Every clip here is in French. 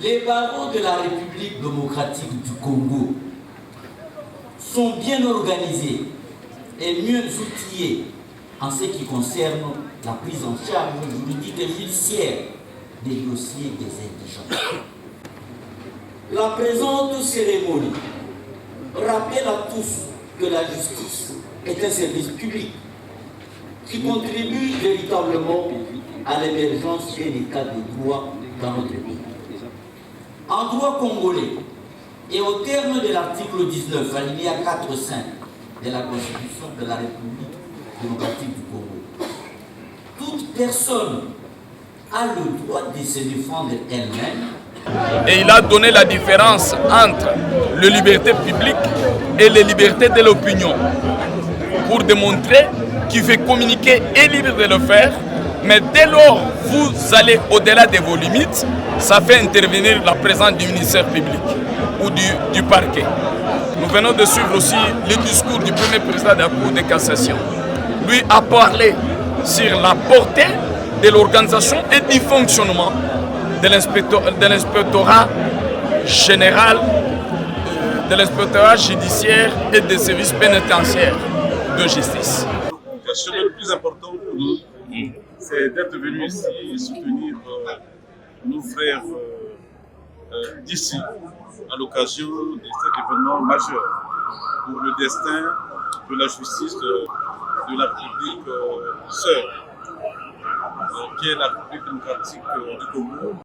Les barreaux de la République démocratique du Congo sont bien organisés et mieux outillés en ce qui concerne la prise en charge juridique et judiciaire des dossiers des indigents. La présente cérémonie rappelle à tous que la justice est un service public qui contribue véritablement à l'émergence d'un état de droit dans notre pays. En droit congolais, et au terme de l'article 19, alinéa 4-5 de la Constitution de la République démocratique du Congo, toute personne a le droit de se défendre elle-même. Et il a donné la différence entre les libertés publiques et les libertés de l'opinion pour démontrer qu'il fait communiquer est libre de le faire, mais dès lors vous allez au-delà de vos limites, ça fait intervenir la présence du ministère public ou du parquet. Nous venons de suivre aussi le discours du premier président de la Cour de cassation. Lui a parlé sur la portée de l'organisation et du fonctionnement de l'inspectorat général, de l'inspectorat judiciaire et des services pénitentiaires de justice. Le plus important pour nous, c'est d'être venu ici soutenir nos frères d'ici à l'occasion de cet événement majeur pour le destin de la justice de la République sœur, qui est la République démocratique du Congo.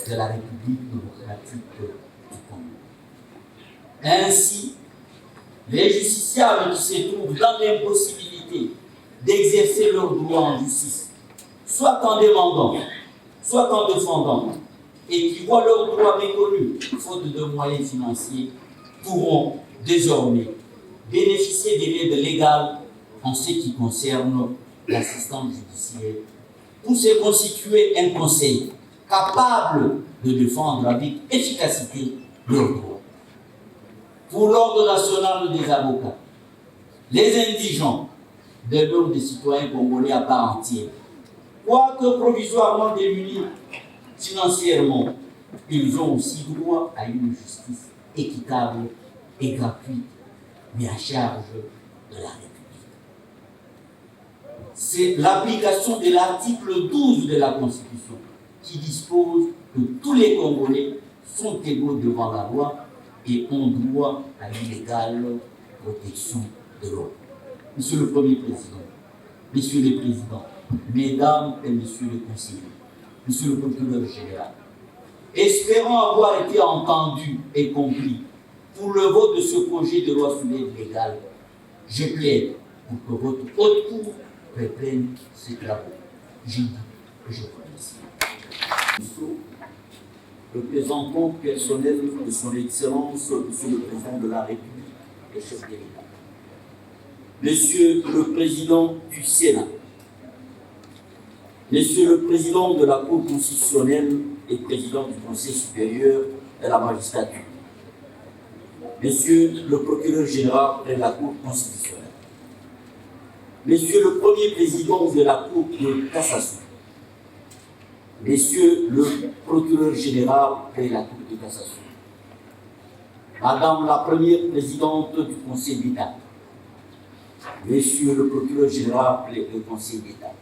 De la République démocratique du Congo. Ainsi, les justiciables qui se trouvent dans l'impossibilité d'exercer leurs droits en justice, soit en demandant, soit en défendant, et qui voient leurs droits méconnus, faute de moyens financiers, pourront désormais bénéficier des aides légales en ce qui concerne l'assistance judiciaire pour se constituer un conseil capable de défendre avec efficacité leurs droits. Pour l'Ordre national des avocats, les indigents demeurent des citoyens congolais à part entière. Quoique provisoirement démunis financièrement, ils ont aussi droit à une justice équitable et gratuite, mais à charge de la République. C'est l'application de l'article 12 de la Constitution qui dispose que tous les Congolais sont égaux devant la loi et ont droit à une égale protection de l'ordre. Monsieur le Premier Président, Messieurs les Présidents, Mesdames et Messieurs les conseillers, Monsieur le Procureur général, espérant avoir été entendus et compris pour le vote de ce projet de loi sur l'aide légale, je plaide pour que votre haute cour reprenne ses travaux. Je vous remercie. Représentant personnel de son Excellence, Monsieur le Président de la République et chef de l'État. Monsieur le Président du Sénat, Monsieur le Président de la Cour constitutionnelle et Président du Conseil supérieur de la magistrature, Monsieur le Procureur général de la Cour constitutionnelle, Monsieur le Premier Président de la Cour de cassation, Monsieur le Procureur général de la Cour de cassation, Madame la Première Présidente du Conseil d'État, Monsieur le Procureur général du Conseil d'État,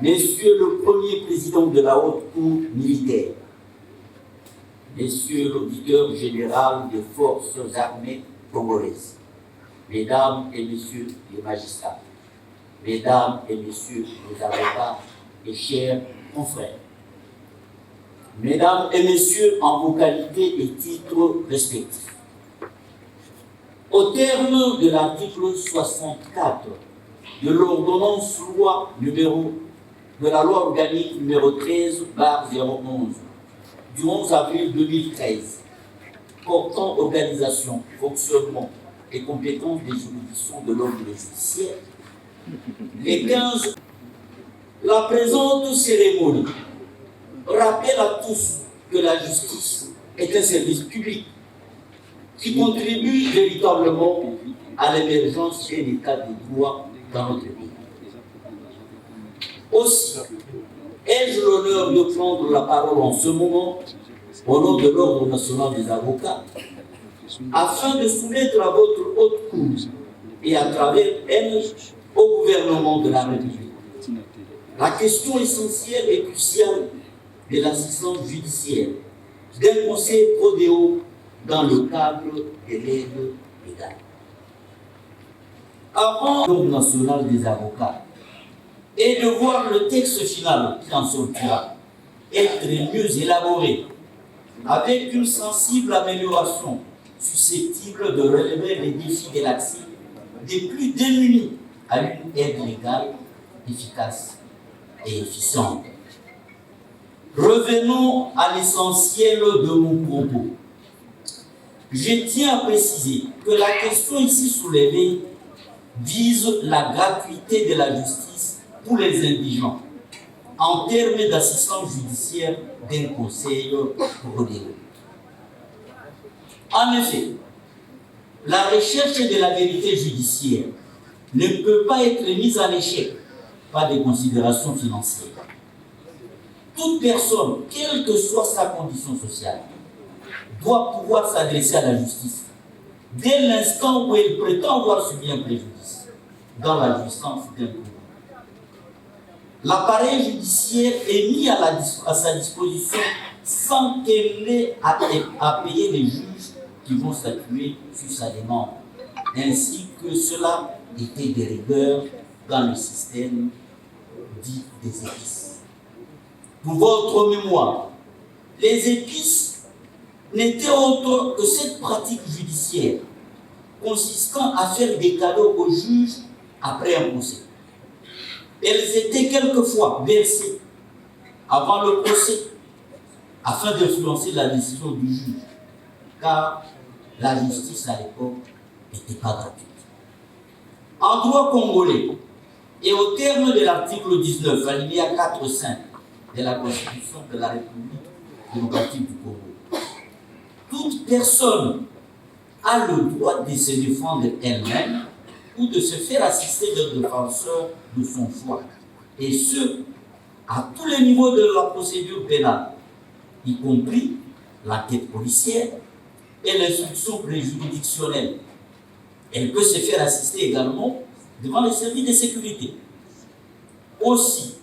Monsieur le Premier Président de la Haute Cour militaire, Monsieur l'Auditeur général des Forces armées congolaises, Mesdames et Messieurs les magistrats, Mesdames et Messieurs les avocats et chers confrères, Mesdames et Messieurs en vos qualités et titres respectifs, au terme de l'article 64 de l'ordonnance de la loi organique numéro 13/011 du 11 avril 2013 portant organisation, fonctionnement et compétences des juridictions de l'ordre judiciaire, les 15, la présente cérémonie rappelle à tous que la justice est un service public qui contribue véritablement à l'émergence d'un état de droit dans notre pays. Aussi, ai-je l'honneur de prendre la parole en ce moment au nom de l'Ordre national des avocats afin de soumettre à votre haute cour et à travers elle au gouvernement de la République la question essentielle et cruciale de l'assistance judiciaire d'un conseil prodéo dans le cadre de l'aide légale. Avant l'Ordre national des avocats et de voir le texte final qui en sortira être mieux élaboré avec une sensible amélioration susceptible de relever les défis de l'accès des plus démunis à une aide légale efficace et efficiente. Revenons à l'essentiel de mon propos. Je tiens à préciser que la question ici soulevée vise la gratuité de la justice pour les indigents en termes d'assistance judiciaire d'un conseil prodéo. En effet, la recherche de la vérité judiciaire ne peut pas être mise en échec par des considérations financières. Toute personne, quelle que soit sa condition sociale, doit pouvoir s'adresser à la justice dès l'instant où elle prétend avoir subi un préjudice dans la jouissance d'un pouvoir. L'appareil judiciaire est mis à sa disposition sans qu'elle ait à payer les juges qui vont statuer sur sa demande, ainsi que cela était de rigueur dans le système dit des épices. Pour votre mémoire, les épices n'étaient autres que cette pratique judiciaire consistant à faire des cadeaux aux juges après un procès. Elles étaient quelquefois versées avant le procès afin d'influencer la décision du juge, car la justice à l'époque n'était pas gratuite. En droit congolais, et au terme de l'article 19, alinéa 4-5 de la Constitution de la République démocratique du Congo, toute personne a le droit de se défendre elle-même ou de se faire assister d'un défenseur de son choix, et ce, à tous les niveaux de la procédure pénale, y compris l'enquête policière et l'instruction préjuridictionnelle. Elle peut se faire assister également devant les services de sécurité. Aussi,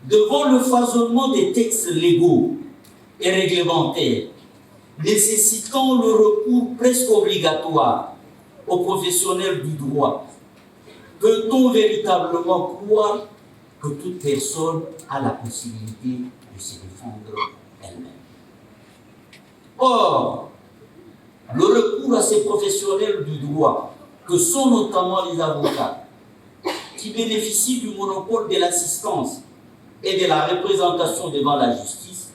devant le foisonnement des textes légaux et réglementaires nécessitant le recours presque obligatoire aux professionnels du droit, peut-on véritablement croire que toute personne a la possibilité de se défendre elle-même? Or, le recours à ces professionnels du droit, que que sont notamment les avocats, qui bénéficient du monopole de l'assistance et de la représentation devant la justice,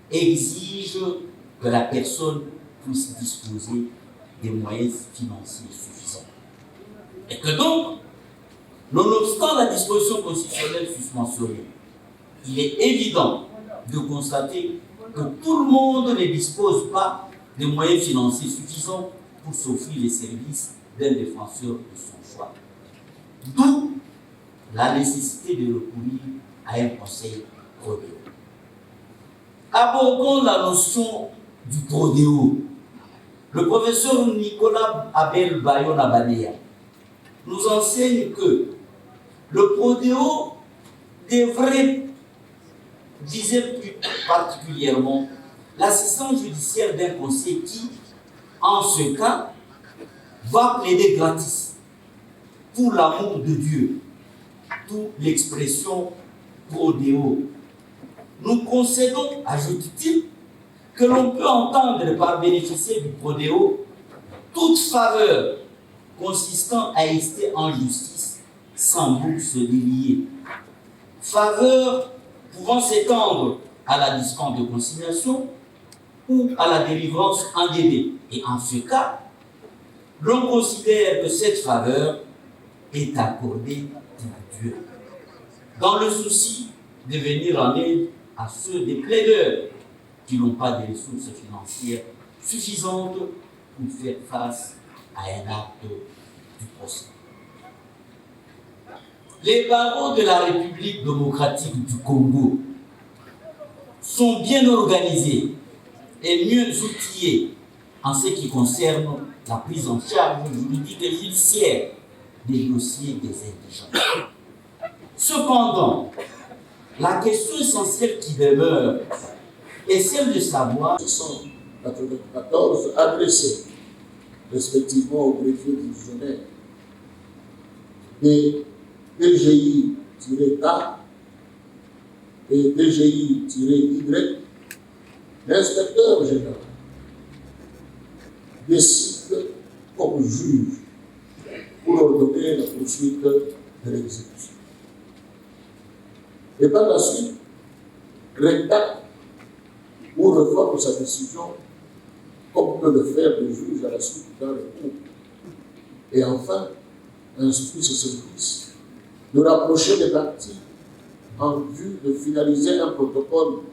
exigent que la personne puisse disposer des moyens financiers suffisants. Et que donc, nonobstant la disposition constitutionnelle susmentionnée, il est évident de constater que tout le monde ne dispose pas des moyens financiers suffisants pour s'offrir les services d'un défenseur de son choix. D'où la nécessité de recourir à un conseil prodéo. Abordons la notion du prodéo. Le professeur Nicolas Abel Bayon-Abanea nous enseigne que le prodéo devrait viser plus particulièrement l'assistance judiciaire d'un conseil qui, en ce cas, va plaider gratis pour l'amour de Dieu, d'où l'expression prodéo. Nous concédons, ajoute-t-il, que l'on peut entendre par bénéficier du prodéo toute faveur consistant à rester en justice sans bourse déliée. Faveur pouvant s'étendre à la dispense de consignation ou à la délivrance en délai. Et en ce cas, l'on considère que cette faveur est accordée pour Dieu, dans le souci de venir en aide à ceux des plaideurs qui n'ont pas de ressources financières suffisantes pour faire face à un acte du procès. Les barreaux de la République démocratique du Congo sont bien organisés et mieux outillés en ce qui concerne la prise en charge juridique et judiciaire des dossiers des indigents. Cependant, la question essentielle qui demeure est celle de savoir 694 adressés respectivement au greffier divisionnaire des DGI-K et DGI-Y, l'inspecteur général décide comme juge pour ordonner la poursuite de l'exécution. Et par la suite, rédacte ou reforme sa décision, comme peut le faire le juge à la suite dans le cours. Et enfin, instruit ce service de rapprocher les parties en vue de finaliser un protocole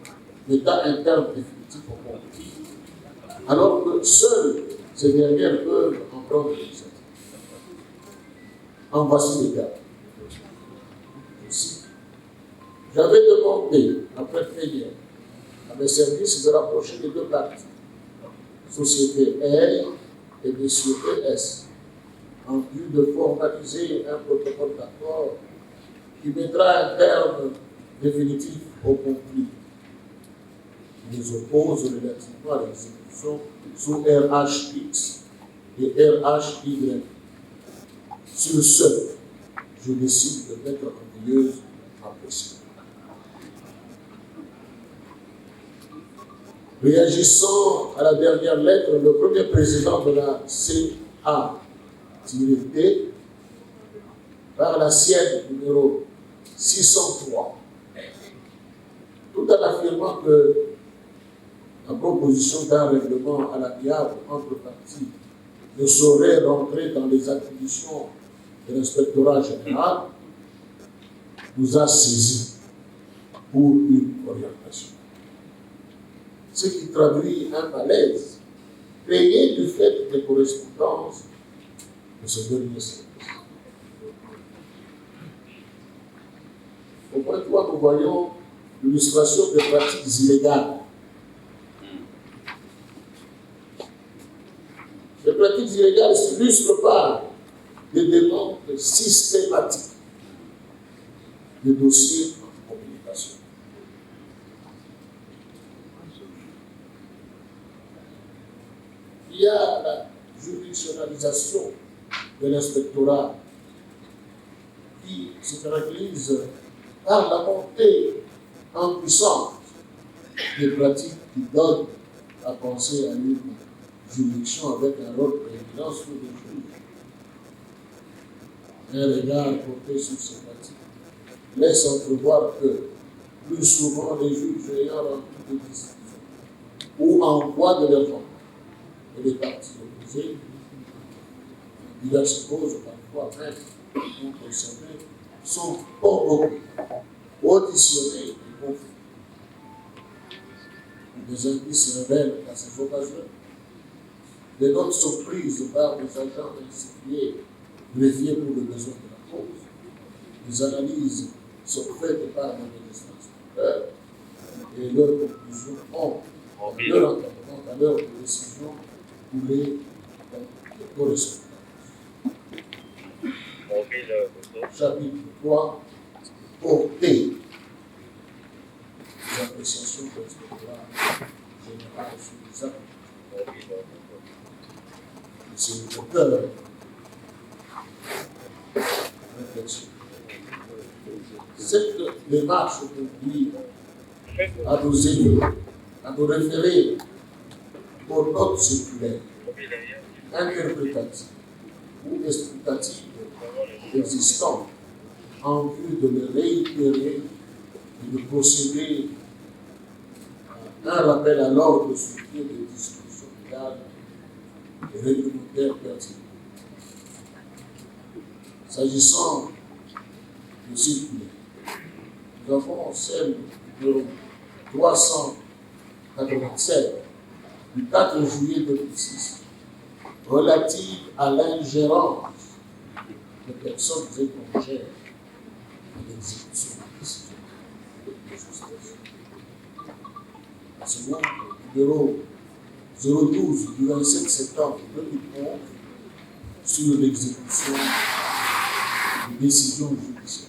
d'état interne définitif au conflit, alors que seules ces dernières peuvent en prendre l'initiative. En voici les cas. J'avais demandé, après plénière, à mes services de rapprocher les deux parties, société R et des sociétés S, en vue de formaliser un protocole d'accord qui mettra un terme définitif au conflit. Ils les opposent relativement à l'exécution sous RHX et RHY. Sur ce, je décide de mettre en veilleuse ma pression. Réagissant à la dernière lettre, le premier président de la CA-T, par la sienne numéro 603, tout en affirmant que la proposition d'un règlement à l'amiable entre parties ne saurait rentrer dans les attributions de l'inspectorat général, nous a saisis pour une orientation. Ce qui traduit un malaise créé du fait des correspondances de ce dernier service. Au point 3, nous voyons l'illustration des pratiques illégales. Les pratiques illégales s'illustrent par des demandes systématiques de dossiers en communication. Il y a la juridictionnalisation de l'inspectorat qui se caractérise par la montée en puissance des pratiques qui donnent à penser à une juridiction avec un rôle prééminent sur les juges. un regard porté sur ces pratiques laisse entrevoir que plus souvent les juges ayant rendu des décisions ou en voie de leur vente et les parties opposées, diverses causes parfois même non concernées, sont convoqués, auditionnés et confus. Des indices révèlent qu'à ces occasions, des notes sont prises par des agents institués greffiers pour le besoin de la cause. Des analyses sont faites par les magistrats et leurs conclusions ont, leur encadrement à leur décision pour les correspondants. Chapitre 3, portée des appréciations de l'inspectorat général sur les actes. C'est le cœur réflexion. Cette démarche conduit à nous aider, à nous référer aux notes circulaires, interprétatives ou explicatives existantes en vue de les réitérer et de procéder à un rappel à l'ordre sur pied des discussions légales et réglementaires pertinentes. S'agissant de circulaire, nous avons celle numéro 387 du 4 juillet 2006 relative à l'ingérence de personnes étrangères dans l'exécution de décisions de justice. La seconde, numéro 012 du 27 septembre 2011 sur l'exécution de décisions judiciaires.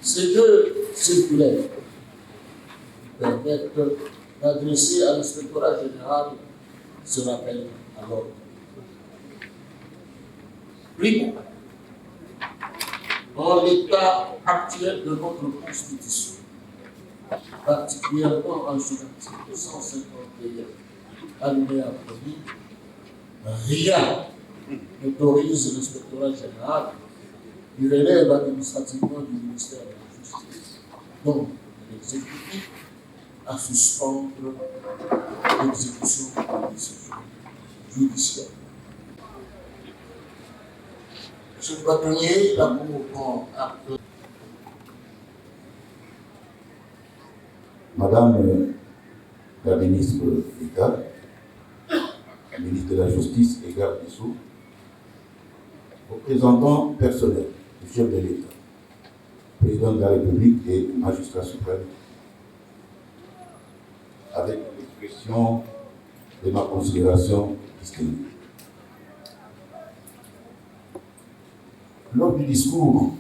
Ces deux circulaires permettent d'adresser à l'inspectorat général ce rappel à l'ordre. Primo, en l'état actuel de notre Constitution, particulièrement en son article 151, alinéa 1er, rien n'autorise l'inspectorat général qui relève administrativement du ministère de la Justice, donc de l'exécutif, à suspendre l'exécution de décisions judiciaires. M. le bâtonnier, la Cour prend acte. Madame la ministre d'État, ministre de la Justice et garde des Sceaux, représentant personnel du chef de l'État, président de la République et magistrat suprême, avec l'expression de ma considération distinguée. Lors du discours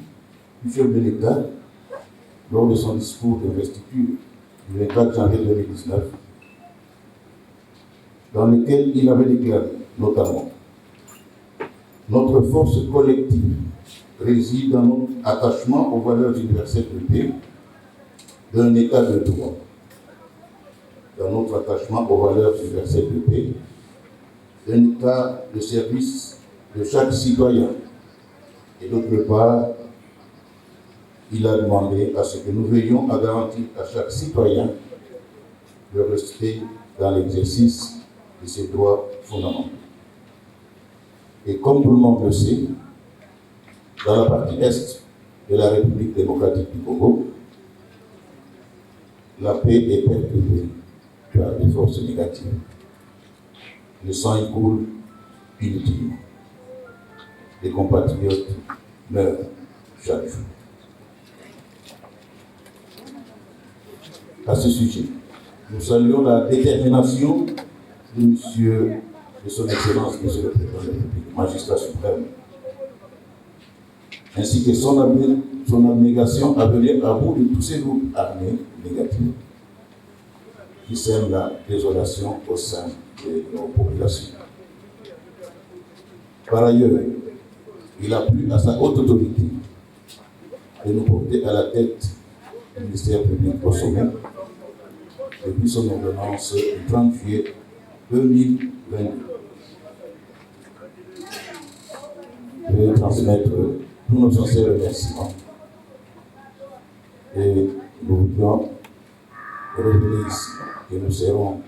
du chef de l'État, lors de son discours d'investiture du 24 janvier 2019, dans lequel il avait déclaré notamment: notre force collective réside dans notre attachement aux valeurs universelles de paix d'un État de droit, dans notre attachement aux valeurs universelles de paix d'un État de service de chaque citoyen. Et d'autre part, il a demandé à ce que nous veillions à garantir à chaque citoyen le respect dans l'exercice de ses droits fondamentaux. Et comme tout le monde le sait, dans la partie est de la République démocratique du Congo, la paix est perturbée par des forces négatives. Le sang y coule inutilement. Les compatriotes meurent chaque jour. À ce sujet, nous saluons la détermination de son Excellence, M. le Président de la République, magistrat suprême, ainsi que son abnégation à venir à bout de tous ces groupes armés négatifs qui sèment la désolation au sein de nos populations. Par ailleurs, il a plu à sa haute autorité de nous porter à la tête du ministère public au sommet depuis son ordonnance du 30 juillet 2022. vais transmettre tous nos sincères remerciements. Et nous voulions révéler ici que nous serons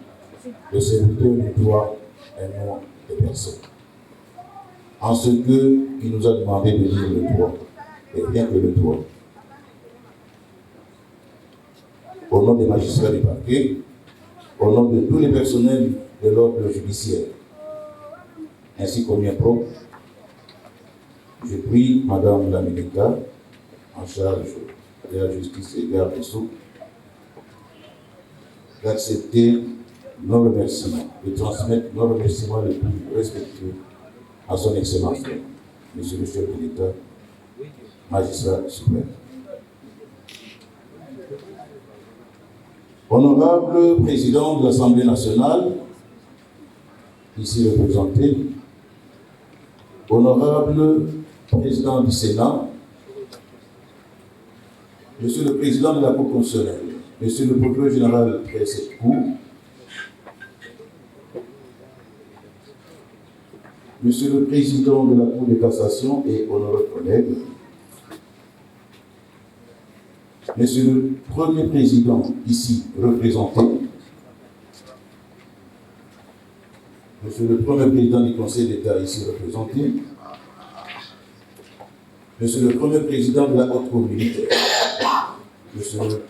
le serviteur du droit et non des personnes. En ce qu'il nous a demandé de dire le droit, et rien que le droit. Au nom des magistrats du parquet, au nom de tous les personnels de l'ordre judiciaire, ainsi qu'au mien propre, je prie Madame la militaire en charge de la justice et garde des Sceaux d'accepter nos remerciements, de transmettre nos remerciements les plus respectueux à son Excellence, Monsieur le chef de l'État, magistrat suprême. Honorable président de l'Assemblée nationale, ici représenté, honorable président du Sénat, Monsieur le président de la Cour constitutionnelle, Monsieur le procureur général de cette Cour, Monsieur le président de la Cour de cassation et honorable collègues, Monsieur le premier président ici représenté, Monsieur le premier président du Conseil d'État ici représenté, Monsieur le premier président de la Haute Cour militaire, Monsieur le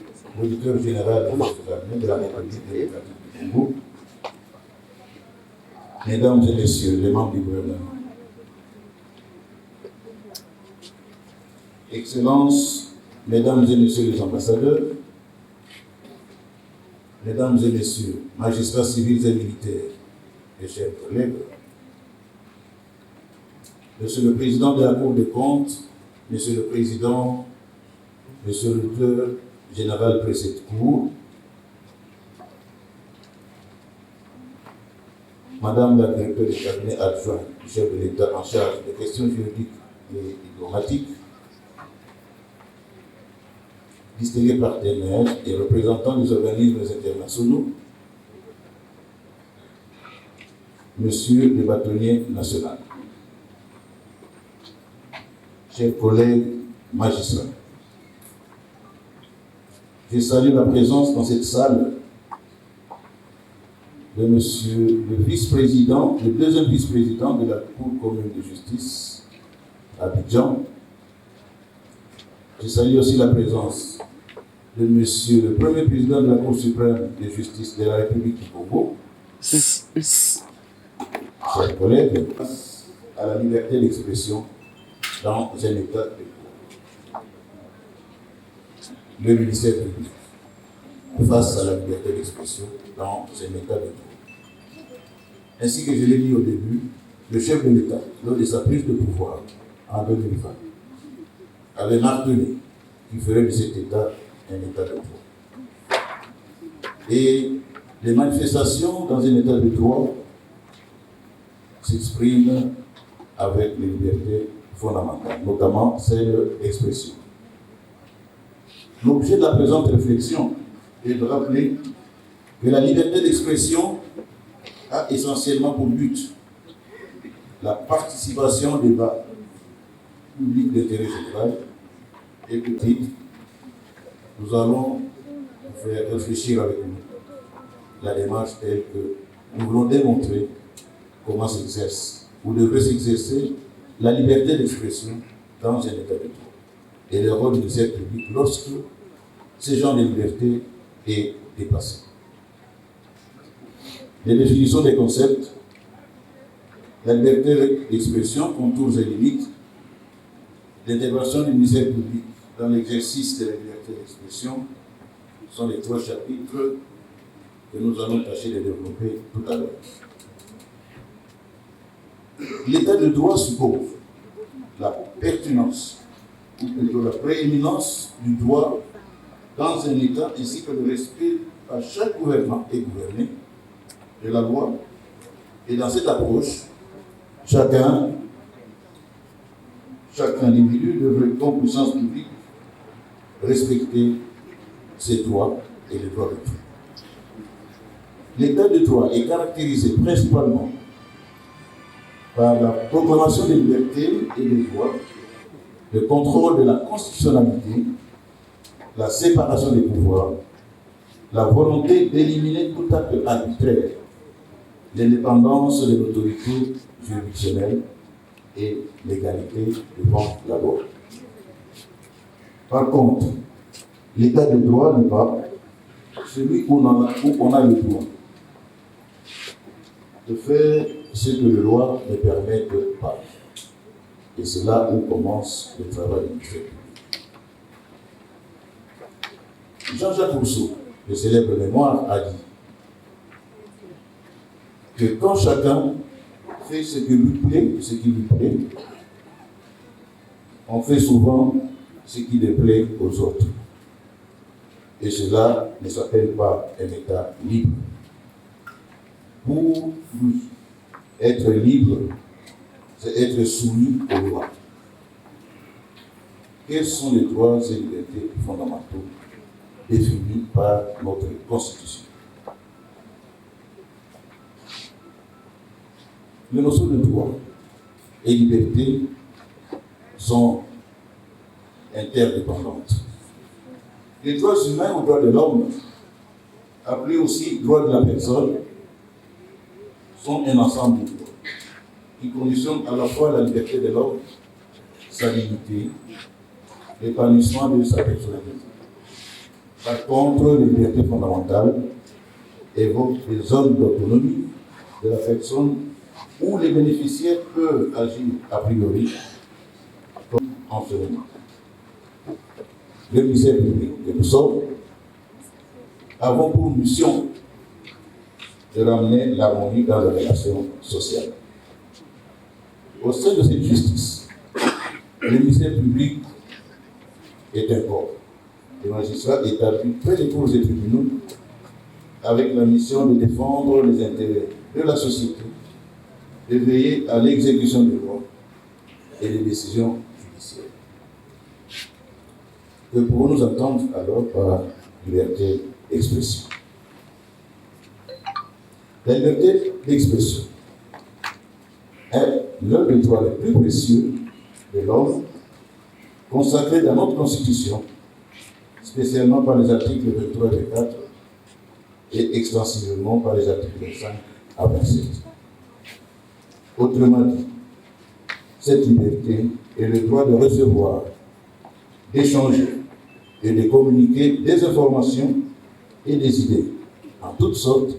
auditeur général de la République démocratique du Congo, Mesdames et Messieurs les membres du gouvernement, Excellences, Mesdames et Messieurs les ambassadeurs, Mesdames et Messieurs, magistrats civils et militaires, et chers collègues, Monsieur le Président de la Cour des comptes, Monsieur le Président, Monsieur l'auditeur général de cette Cour, Madame la directrice du cabinet adjoint du chef de l'État en charge des questions juridiques et diplomatiques, distingués partenaires et représentants des organismes internationaux, Monsieur le bâtonnier national, chers collègues magistrats, je salue la présence dans cette salle de Monsieur le vice-président, le deuxième vice-président de la Cour commune de justice à Abidjan. Je salue aussi la présence de Monsieur le premier président de la Cour suprême de justice de la République du Congo. Chers collègues, face à la liberté d'expression dans un état de droit. Le ministère public, face à la liberté d'expression dans un état de droit. Ainsi que je l'ai dit au début, le chef de l'État, lors de sa prise de pouvoir en 2020, avait martelé qu'il ferait de cet État un état de droit. Et les manifestations dans un état de droit s'expriment avec les libertés fondamentales, notamment celle d'expression. L'objet de la présente réflexion est de rappeler que la liberté d'expression a essentiellement pour but la participation au débat public d'intérêt général et petit. Nous allons faire réfléchir avec nous la démarche telle que nous voulons démontrer comment s'exerce ou devrait s'exercer la liberté d'expression dans un état de droit et le rôle du ministère public lorsque ce genre de liberté est dépassé. Les définitions des concepts, la liberté d'expression, contours et limites, l'intégration du ministère public dans l'exercice de la liberté d'expression sont les trois chapitres que nous allons tâcher de développer tout à l'heure. L'état de droit suppose la pertinence, ou plutôt la prééminence du droit dans un État, ainsi que le respect par chaque gouvernant et gouverné de la loi. Et dans cette approche, chaque individu devrait, comme puissance publique, respecter ses droits et les droits de tous. L'état de droit est caractérisé principalement par la proclamation des libertés et des droits, le contrôle de la constitutionnalité, la séparation des pouvoirs, la volonté d'éliminer tout acte arbitraire, l'indépendance de l'autorité juridictionnelle et l'égalité devant la loi. Par contre, l'état de droit n'est pas celui où on a le droit de faire ce que la loi ne permet pas. Et c'est là où commence le travail du ministère public. Jean-Jacques Rousseau, le célèbre mémoire, a dit que quand chacun fait ce qui lui plaît, on fait souvent ce qui déplaît aux autres. Et cela ne s'appelle pas un État libre. Pour lui, être libre, c'est être soumis aux lois. Quels sont les droits et libertés fondamentaux définis par notre Constitution? Les notions de droit et liberté sont interdépendantes. Les droits humains ou droits de l'homme, appelés aussi droits de la personne, sont un ensemble de droits qui conditionnent à la fois la liberté de l'homme, sa dignité, l'épanouissement de sa personnalité. Par contre, les libertés fondamentales évoquent les zones d'autonomie de la personne où les bénéficiaires peuvent agir a priori comme enseignement. Le ministère public que nous sommes avons pour mission de ramener l'harmonie dans les relations sociales. Au sein de cette justice, le ministère public est un corps. Les magistrats établis près des cours et tribunaux avec la mission de défendre les intérêts de la société, de veiller à l'exécution des lois et des décisions judiciaires. Que pouvons-nous entendre alors par liberté d'expression? La liberté d'expression est l'un des droits les plus précieux de l'homme, consacré dans notre Constitution, spécialement par les articles 23 et 24 et extensivement par les articles 25 à 27. Autrement dit, cette liberté est le droit de recevoir, d'échanger et de communiquer des informations et des idées en toutes sortes,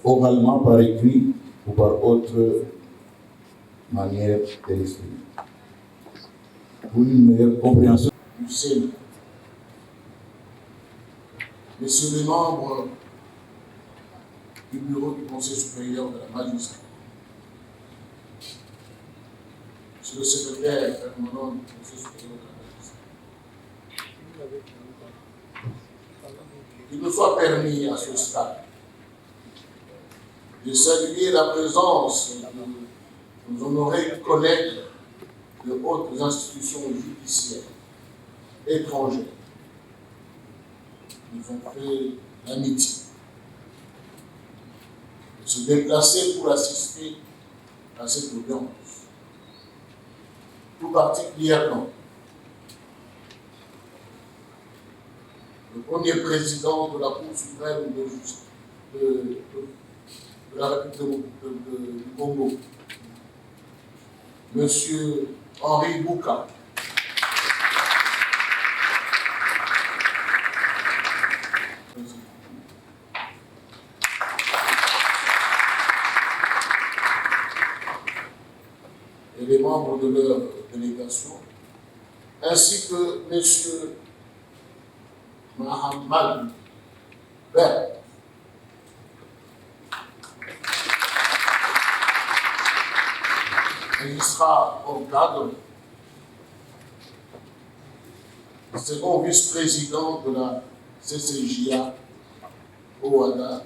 oralement, par écrit ou par autre manière de l'exprimer. Pour une meilleure compréhension du Sénat. Messieurs les membres du bureau du Conseil supérieur de la magistrature, Monsieur le secrétaire permanent du Conseil supérieur de la magistrature, qu'il nous soit permis à ce stade de saluer la présence de nos honorés collègues de hautes institutions judiciaires étrangères qui nous ont fait l'amitié de se déplacer pour assister à cette audience. Tout particulièrement le premier président de la Cour suprême de justice de la République du Congo, M. Henri Bouka. Et les membres de leur délégation, ainsi que M. Mahamad Ber, magistrat hors cadre, second vice-président de la CCJA OADA,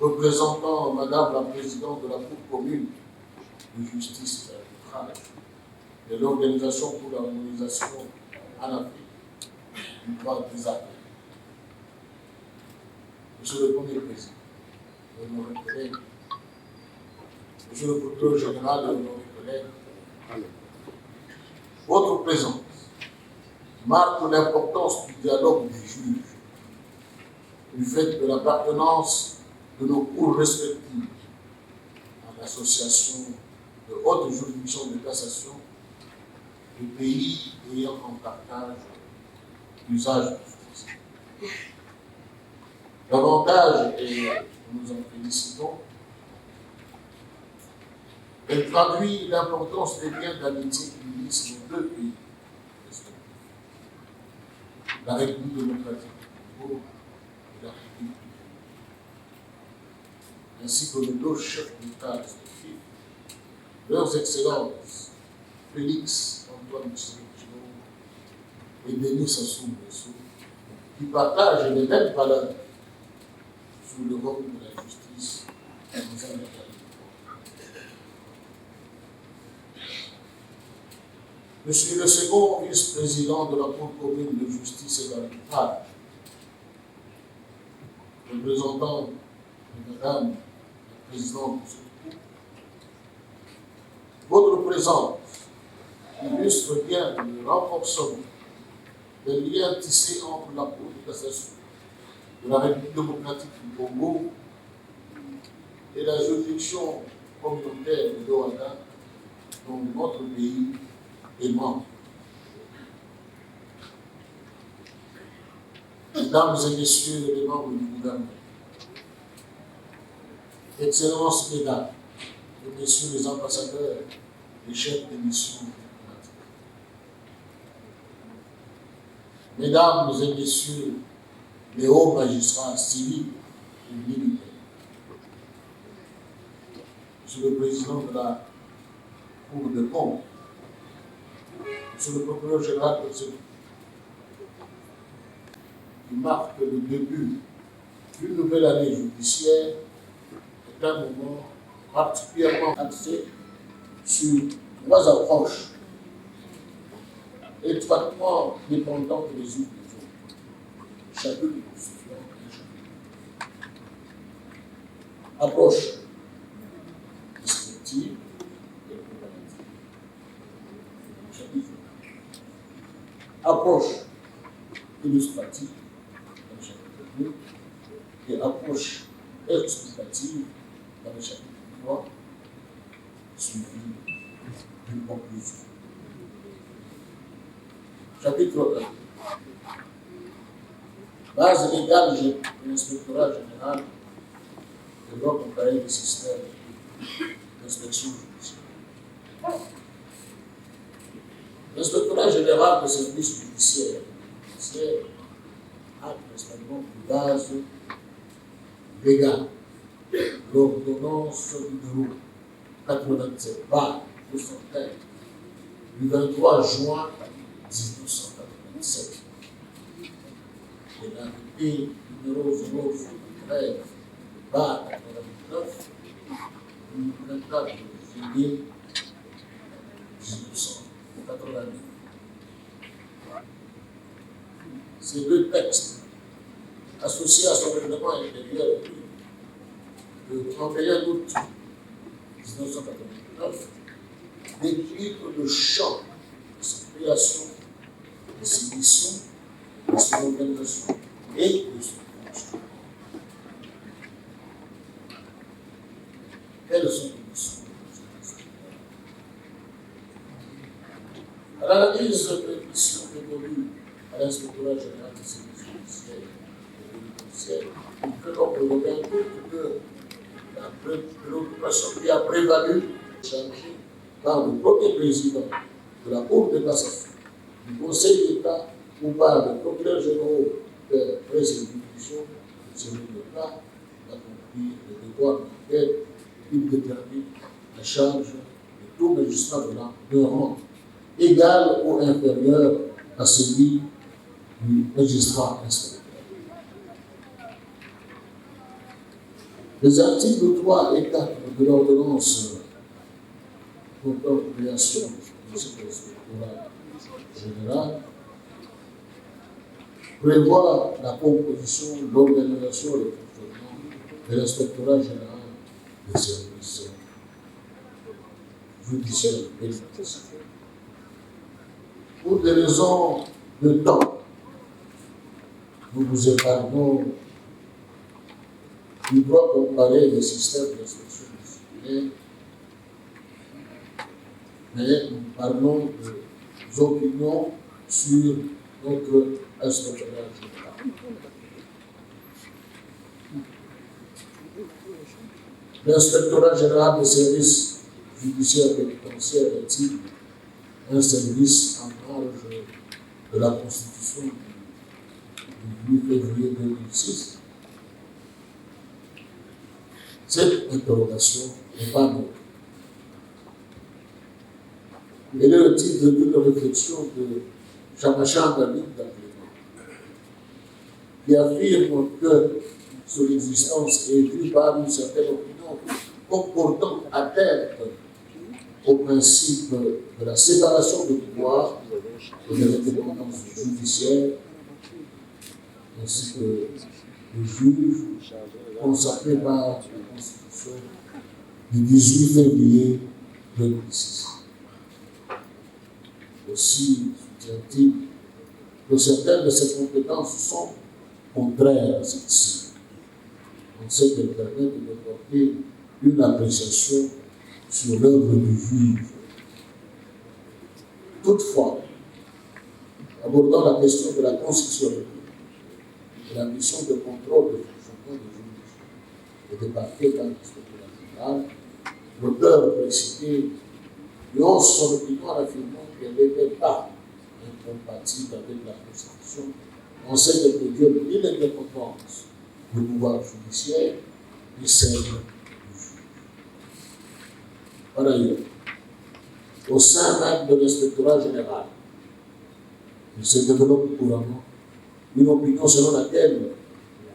représentant Madame la Présidente de la Cour commune de justice et d'arbitrage de l'Organisation pour l'harmonisation en Afrique du droit des affaires. Monsieur le Premier Président, honorés collègues, Monsieur le procureur général et mes collègues, votre présence marque l'importance du dialogue des juges, du fait de l'appartenance de nos cours respectives à l'association de haute juridiction de cassation du pays ayant en partage l'usage de justice. Davantage, et nous en félicitons, elle traduit l'importance des liens d'amitié qui unissent nos deux pays respectifs, la République démocratique du Congo et la République du Bénin, ainsi que les deux chefs d'État respectifs, leurs excellences Félix Antoine Tshisekedi et Denis Sassou Nguesso, qui partagent les mêmes valeurs sous le rôle de la justice et des Américains. Monsieur le second vice-président de la Cour commune de justice et d'arbitrage, représentant de Madame la présidente de ce groupe, votre présence illustre bien le renforcement des liens tissés entre la Cour de cassation de la République démocratique du Congo et la juridiction communautaire de Douala, dont notre pays est membre. Mesdames et messieurs les membres du gouvernement, Excellences mesdames et messieurs les ambassadeurs et chefs de mission diplomatique, Mesdames et messieurs les hauts magistrats civils et militaires, Monsieur le Président de la Cour des comptes, Monsieur le Procureur général de ce pays, qui marque le début d'une nouvelle année judiciaire, est un moment particulièrement axé sur trois approches étroitement dépendantes les unes des autres, chacune constituant un chapitre. Approche descriptive et comparative. Chapitre. Approche illustrative, dans le chapitre 2, et approche explicative dans le chapitre 3, suivi d'une conclusion. Chapitre 1. Base légale de l'inspectorat général de l'ordre cahier des systèmes d'inspection judiciaire. L'inspectorat général des services judiciaires a principalement de base légale l'ordonnance numéro 87/215 du 23 juin 1987 et l'arrêté numéro 013/89 du 24 juillet 1989. Ces deux textes, associés à son règlement intérieur le 31 août 1989, décrivent le champ de sa création, de ses missions, de son organisation et de son fonctionnement. Quelles sont les missions de cette institution? À l'analyse des missions dévolues à l'inspectorat général des services judiciaires et pénitentiaires, il fait donc relever que la préoccupation qui a prévalu, changée par le premier président de la Cour de cassation, du Conseil d'État ou par le procureur général de présécution, c'est l'État d'accomplir le devoir d'enquête qu'il détermine la charge de tout magistrat de rang égal ou inférieur à celui du magistrat inspecteur. Les articles 3 et 4 de l'ordonnance portant création du inspectorat général prévoient la composition, l'organisation et le fonctionnement de l'inspectorat général des services judiciaire pénitentiaire. Pour des raisons de temps, nous nous épargnons du droit comparé des systèmes d'instruction disciplinaire, mais nous parlons des opinions sur notre inspectorat général. L'inspectorat général des services judiciaires pénitentiaires est-il un service en marge de la Constitution du 8 février 2006? Cette interrogation n'est pas neutre. Elle est le titre d'une réflexion de Jean-Michel David d'Angleterre, qui affirme que son existence est vue par une certaine opinion comme portant atteinte au principe de la séparation des pouvoirs et de l'indépendance judiciaire, ainsi que le juge consacré par la Constitution du 18 février 2006. Aussi soutient-il que certaines de ces compétences sont contraires à celle-ci. On sait qu'elles permettent de porter une appréciation sur l'œuvre du juge. Toutefois, abordant la question de la constitutionnalité, de la mission de contrôle de fonctionnement des juges et des parquets dans l'inspectorat général, l'auteur précité nuance son opinion en affirmant qu'elle n'était pas incompatible avec la Constitution. On sait qu'elle ne viole ni l'indépendance du pouvoir judiciaire, ni celle du juge. Par ailleurs, au sein même de l'inspectorat général, il se développe couramment une opinion selon laquelle,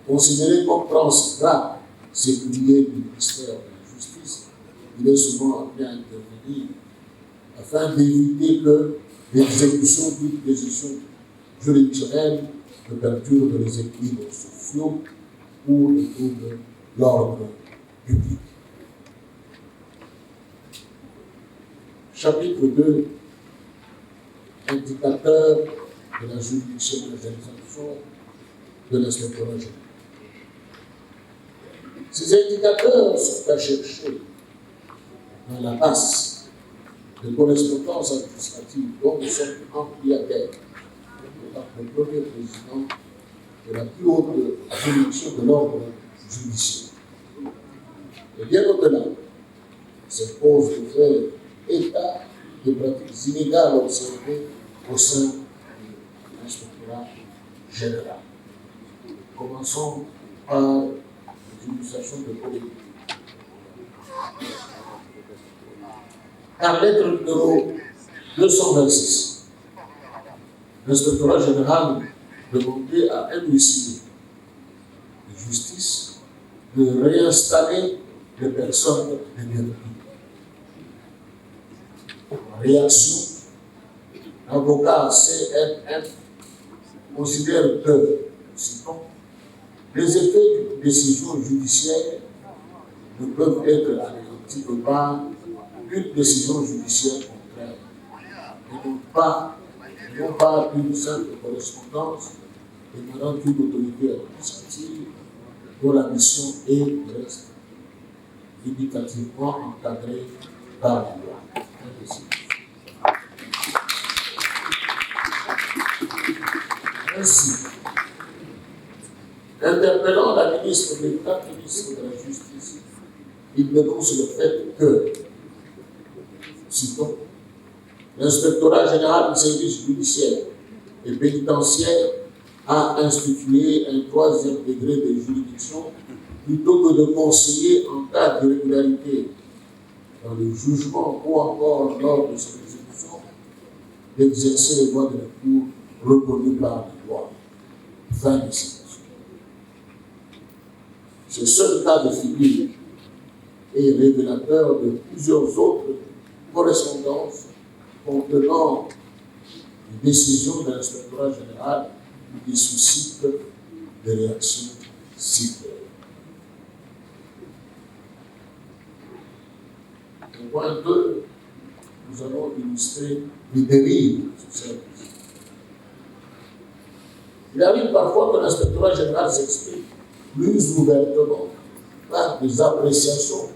considéré comme transgrave séculier du ministère de la Justice, il est souvent appelé à intervenir afin d'éviter que l'exécution d'une décision juridictionnelle ne perturbe les équilibres sociaux ou ne trouble l'ordre public. Chapitre 2, indicateur de la juridictionnalisation de l'inspectorat général. Ces indicateurs sont à chercher dans la masse de correspondance administrative dont nous sommes employés par le premier président de la plus haute juridiction de l'ordre judiciaire. Et bien au-delà, cette cause de faire état de pratiques inégales observées au sein de l'inspectorat général. Commençons par l'utilisation de collectivités. Par lettre numéro 226, l'inspectorat général demandait à un huissier de justice de réinstaller les personnes détenues. En réaction, l'avocat CNF considère que, citons, les effets d'une décision judiciaire ne peuvent être anéantis que par une décision judiciaire contraire, et non pas une simple correspondance émanant d'une autorité administrative dont la mission est, reste, limitativement encadrée par la loi. Ainsi, interpellant la ministre de l'État, ministre de la Justice, il dénonce le fait que, citons, l'inspectorat général du service judiciaire et pénitentiaire a institué un troisième degré de juridiction plutôt que de conseiller en cas d'irrégularité dans le jugement ou encore lors de son exécution, d'exercer les droits de recours reconnus par la loi. Fin de citation. Ce seul cas de figure est révélateur de plusieurs autres correspondances contenant des décisions de l'inspectorat général qui suscitent des réactions citoyennes. Point 2, nous allons illustrer les dérives de ce service. Il arrive parfois que l'inspectorat général s'exprime plus ouvertement par des appréciations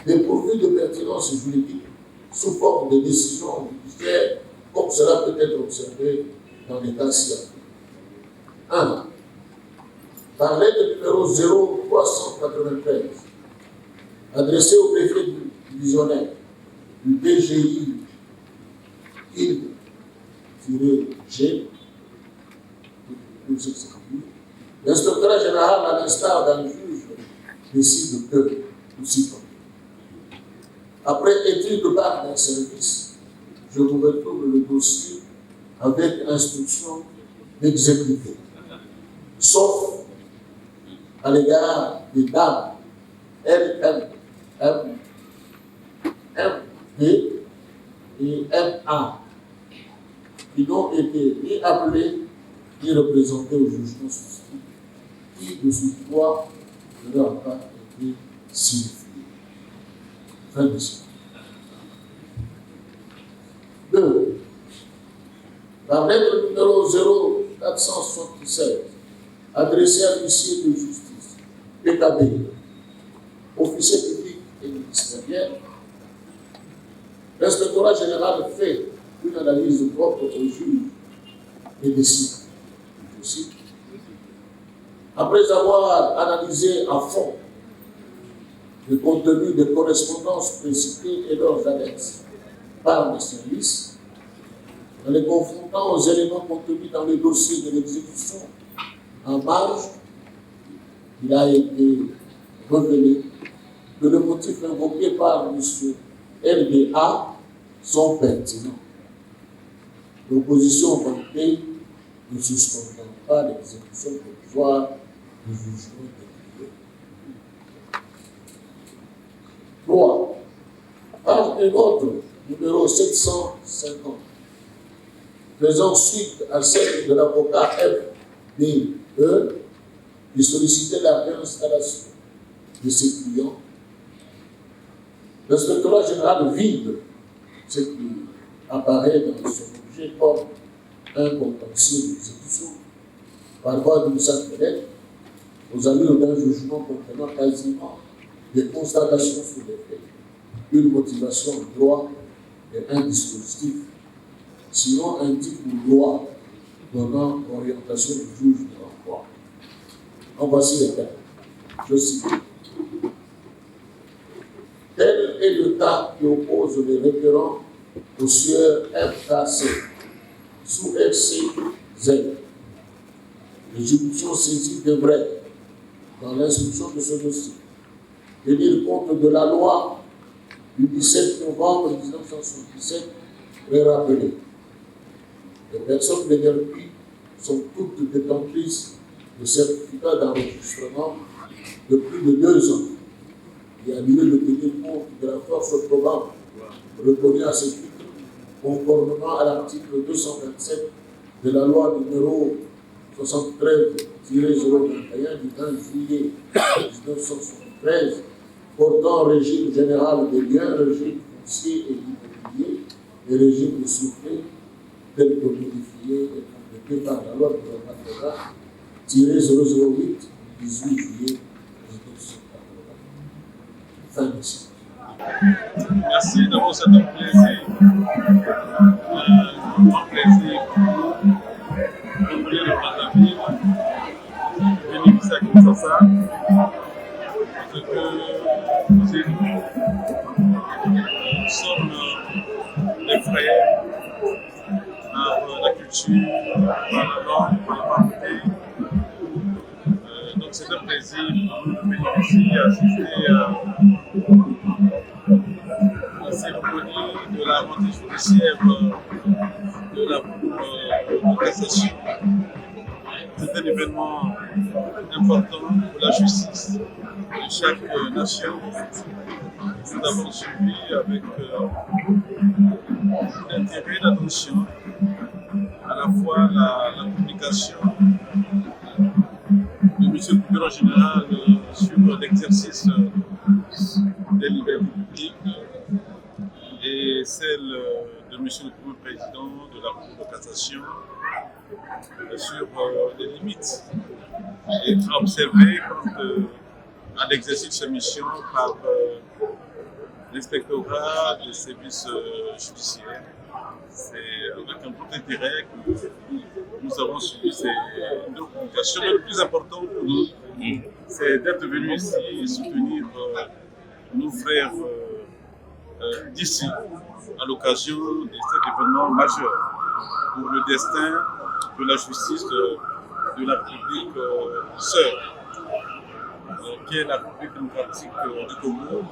dépourvues de pertinence juridique sous forme de décisions judiciaires, comme cela peut être observé dans les cas ci-après. 1. Par lettre numéro 0393, adressée au préfet divisionnaire du PGI IL-G, l'inspectorat général, à l'instar d'un juge, décide que nous citons. Après étude de part d'un service, je vous retrouve le dossier avec instruction d'exécuter, sauf à l'égard des dames LM, MD et MA qui n'ont été ni appelés ni représentés au jugement suscité, qui de surcroît ne leur a pas été signifié. Fin de citation. 2. Par lettre numéro 0477, adressée à l'huissier de justice, PKB, officier public et ministériel, l'inspectorat général fait une analyse propre au juge et décide. Après avoir analysé à fond le contenu des correspondances précitées et leurs annexes par le service, en les confrontant aux éléments contenus dans les dossiers de l'exécution en marge, il a été révélé que les motifs invoqués par M. LBA sont pertinents. L'opposition votée ne suspendant pas l'exécution provisoire du jugement délivré. 3. Par une autre, numéro 750, faisant suite à celle de l'avocat FBE, qui sollicitait la réinstallation de ses clients, l'inspectorat général vide ce qui apparaît dans son objet comme un contentieux d'exécution par voie d'une simple lettre aux allures d'un jugement contenant quasiment des constatations sur les faits, une motivation de droit et un dispositif, sinon un type de loi donnant orientation du juge de l'emploi. En voici les cas. Je cite. Tel est le cas qui oppose les référents au sieur FKC sous XCZ. L'exécution saisie devrait, dans l'instruction de ce dossier, tenir compte de la loi du 17 novembre 1977 pré-rappelée. Les personnes détenues sont toutes détentrices de certificats d'enregistrement de plus de 2 ans. Il y a lieu de tenir compte de la force probable reconnue à ce titre, conformément à l'article 227 de la loi numéro 73-021 du 20 juillet 1973 portant régime général des biens, régime foncier et immobilier et régime de sûreté tel que modifié et complété par la loi de 008 du 18 juillet 1980. Fin de citation. Merci d'avoir cet plaisir. Un grand plaisir de venir dans la ville, venir ici à Kinshasa, parce que nous sommes des frères par la culture, par la langue, par la parité. Donc c'est un plaisir pour nous de venir ici assister à la cérémonie de la montée judiciaire de la Cour de cassation. C'est un événement important pour la justice de chaque nation. Nous avons suivi avec intérêt et l'attention à la fois la communication de M. le procureur général sur l'exercice des libertés publiques et celle Monsieur le Premier Président de la Cour de cassation sur les limites et observé quant à l'exercice de sa mission par l'inspectorat des services judiciaires. C'est avec un grand intérêt que nous avons suivi ces deux communications. Mais le plus important pour nous, c'est d'être venus ici et soutenir nos frères d'ici à l'occasion de cet événement majeur pour le destin de la justice de la République sœur, qui est la République démocratique du Congo.